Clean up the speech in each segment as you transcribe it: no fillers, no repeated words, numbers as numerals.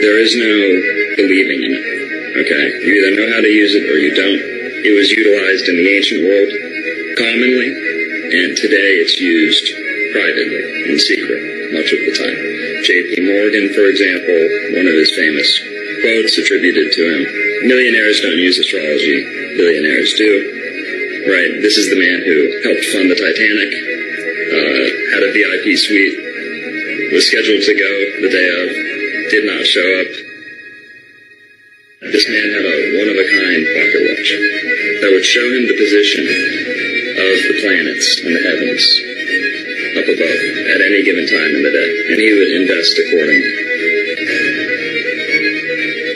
There is no believing in it, okay? You either know how to use it or you don't. It was utilized in the ancient world commonly, and today it's used privately, in secret, much of the time. J.P. Morgan, for example, one of his famous quotes attributed to him, "Millionaires don't use astrology, billionaires do." Right, this is the man who helped fund the Titanic, had a VIP suite, was scheduled to go the day of, did not show up. This man had a one-of-a-kind pocket watch that would show him the position of the planets in the heavens up above at any given time in the day, and he would invest accordingly.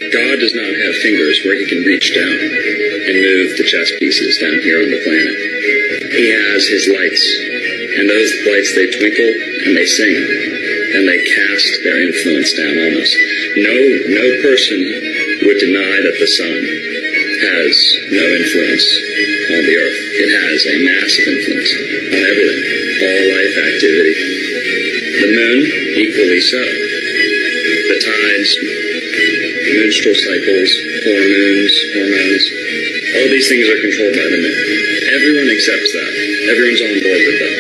God does not have fingers where he can reach down and move the chess pieces down here on the planet. He has his lights, and those lights, they twinkle and they sing, and they cast their influence down on us. No person would deny that the sun has no influence on the earth. It has a massive influence on everything, all life activity. The moon, equally so. The tides, menstrual cycles, hormones, all these things are controlled by the moon. Everyone accepts that. Everyone's on board with that.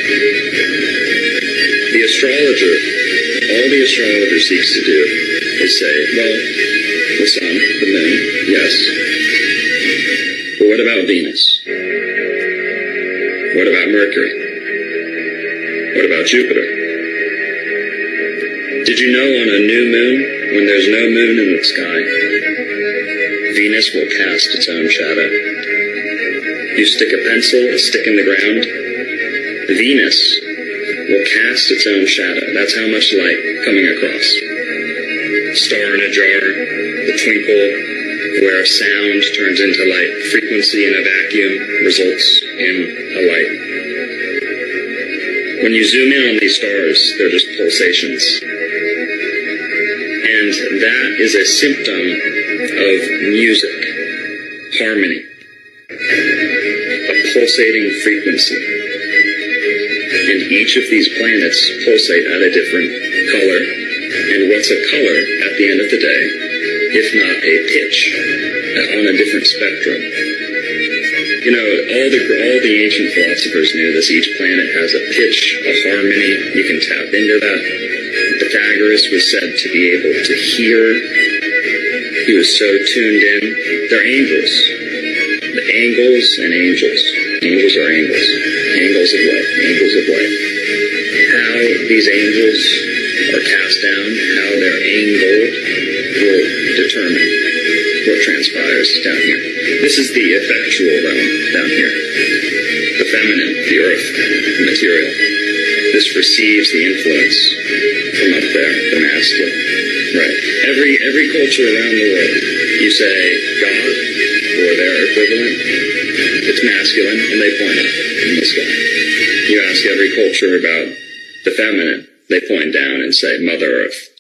The astrologer, all the astrologer seeks to do is say, well, the sun, the moon, yes. But what about Venus? What about Mercury? What about Jupiter? Did you know on a new moon, when there's no moon in the sky, Venus will cast its own shadow? You stick a pencil, a stick in the ground, Venus will cast its own shadow. That's how much light coming across. Star in a jar, the twinkle, where sound turns into light. Frequency in a vacuum results in a light. When you zoom in on these stars, they're just pulsations. And that is a symptom of music, harmony, a pulsating frequency. And each of these planets pulsate at a different color. And what's a color at the end of the day, if not a pitch, on a different spectrum? You know, all the ancient philosophers knew this. Each planet has a pitch, a harmony. You can tap into that. Pythagoras was said to be able to hear. He was so tuned in. They're angels. The angles and angels. Angels are angles. Angles of light. Angels of light. How these angels are cast down, how they're angled, will determine what transpires down here. This is the effectual realm down here. The feminine, the earth, the material. This receives the influence from up there, the masculine. Right. Every culture around the world, you say God, or their equivalent, it's masculine, and they point up in the sky. You ask every culture about the feminine, they point down and say Mother Earth.